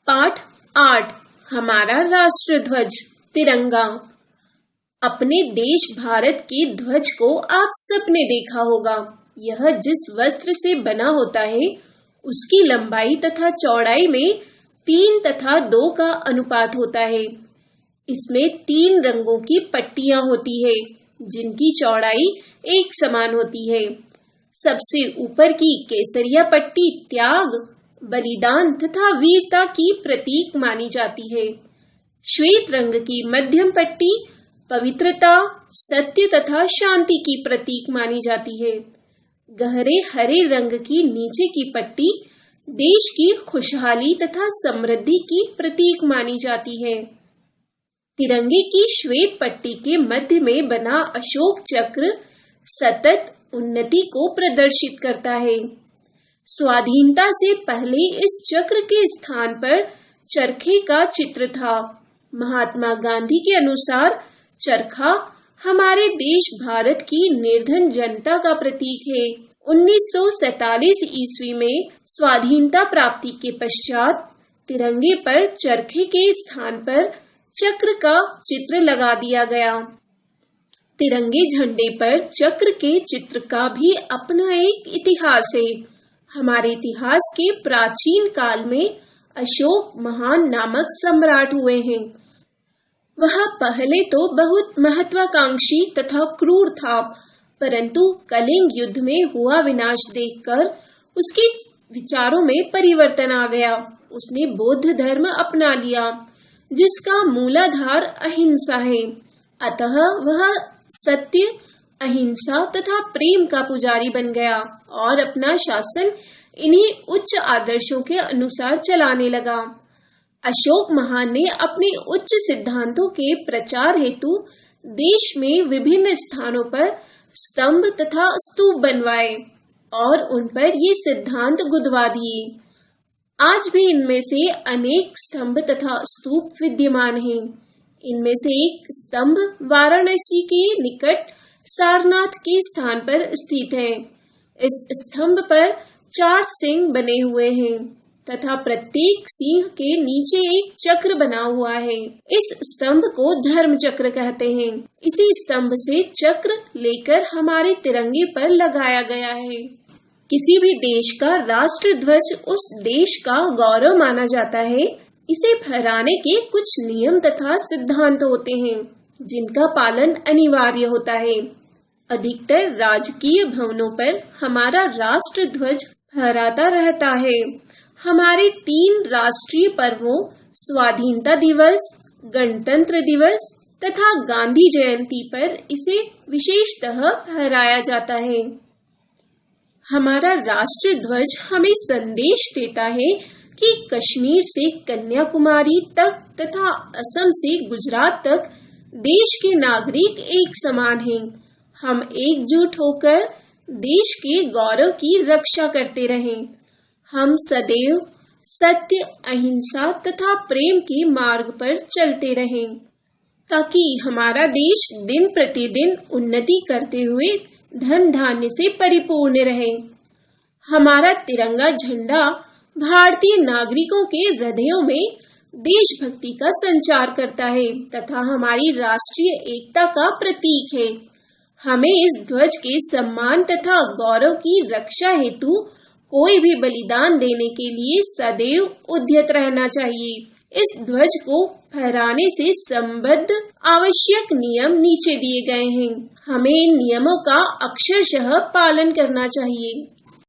पाठ 8 हमारा राष्ट्र ध्वज तिरंगा। अपने देश भारत के ध्वज को आप सबने देखा होगा। यह जिस वस्त्र से बना होता है उसकी लंबाई तथा चौड़ाई में 3 तथा 2 का अनुपात होता है। इसमें 3 रंगों की पट्टियां होती है जिनकी चौड़ाई एक समान होती है। सबसे ऊपर की केसरिया पट्टी त्याग, बलिदान तथा वीरता की प्रतीक मानी जाती है। श्वेत रंग की मध्यम पट्टी पवित्रता, सत्य तथा शांति की प्रतीक मानी जाती है। गहरे हरे रंग की नीचे की पट्टी देश की खुशहाली तथा समृद्धि की प्रतीक मानी जाती है। तिरंगे की श्वेत पट्टी के मध्य में बना अशोक चक्र सतत उन्नति को प्रदर्शित करता है। स्वाधीनता से पहले इस चक्र के स्थान पर चरखे का चित्र था। महात्मा गांधी के अनुसार चरखा हमारे देश भारत की निर्धन जनता का प्रतीक है। 1947 ईस्वी में स्वाधीनता प्राप्ति के पश्चात तिरंगे पर चरखे के स्थान पर चक्र का चित्र लगा दिया गया। तिरंगे झंडे पर चक्र के चित्र का भी अपना एक इतिहास है। हमारे इतिहास के प्राचीन काल में अशोक महान नामक सम्राट हुए हैं। वह पहले तो बहुत महत्वाकांक्षी तथा क्रूर था, परंतु कलिंग युद्ध में हुआ विनाश देखकर उसके विचारों में परिवर्तन आ गया। उसने बौद्ध धर्म अपना लिया जिसका मूलाधार अहिंसा है। अतः वह सत्य, अहिंसा तथा प्रेम का पुजारी बन गया और अपना शासन इन्हीं उच्च आदर्शों के अनुसार चलाने लगा। अशोक महान ने अपने उच्च सिद्धांतों के प्रचार हेतु देश में विभिन्न स्थानों पर स्तंभ तथा स्तूप बनवाए और उन पर ये सिद्धांत गुदवा दिए। आज भी इनमें से अनेक स्तंभ तथा स्तूप विद्यमान हैं। इनमें से एक स्तंभ वाराणसी के निकट सारनाथ के स्थान पर स्थित है। इस स्तंभ पर 4 सिंह बने हुए हैं तथा प्रत्येक सिंह के नीचे एक चक्र बना हुआ है। इस स्तंभ को धर्म चक्र कहते हैं। इसी स्तंभ से चक्र लेकर हमारे तिरंगे पर लगाया गया है। किसी भी देश का राष्ट्र ध्वज उस देश का गौरव माना जाता है। इसे फहराने के कुछ नियम तथा सिद्धांत होते हैं जिनका पालन अनिवार्य होता है। अधिकतर राजकीय भवनों पर हमारा राष्ट्र ध्वज फहराता रहता है। हमारे 3 राष्ट्रीय पर्वों स्वाधीनता दिवस, गणतंत्र दिवस तथा गांधी जयंती पर इसे विशेषतः फहराया जाता है। हमारा राष्ट्र ध्वज हमें संदेश देता है कि कश्मीर से कन्याकुमारी तक तथा असम से गुजरात तक देश के नागरिक एक समान हैं। हम एकजुट होकर देश के गौरव की रक्षा करते रहें। हम सदैव सत्य, अहिंसा तथा प्रेम के मार्ग पर चलते रहें ताकि हमारा देश दिन प्रतिदिन उन्नति करते हुए धन धान्य से परिपूर्ण रहे। हमारा तिरंगा झंडा भारतीय नागरिकों के हृदयों में देशभक्ति का संचार करता है तथा हमारी राष्ट्रीय एकता का प्रतीक है। हमें इस ध्वज के सम्मान तथा गौरव की रक्षा हेतु कोई भी बलिदान देने के लिए सदैव उद्यत रहना चाहिए। इस ध्वज को फहराने से संबद्ध आवश्यक नियम नीचे दिए गए हैं। हमें इन नियमों का अक्षरशः पालन करना चाहिए।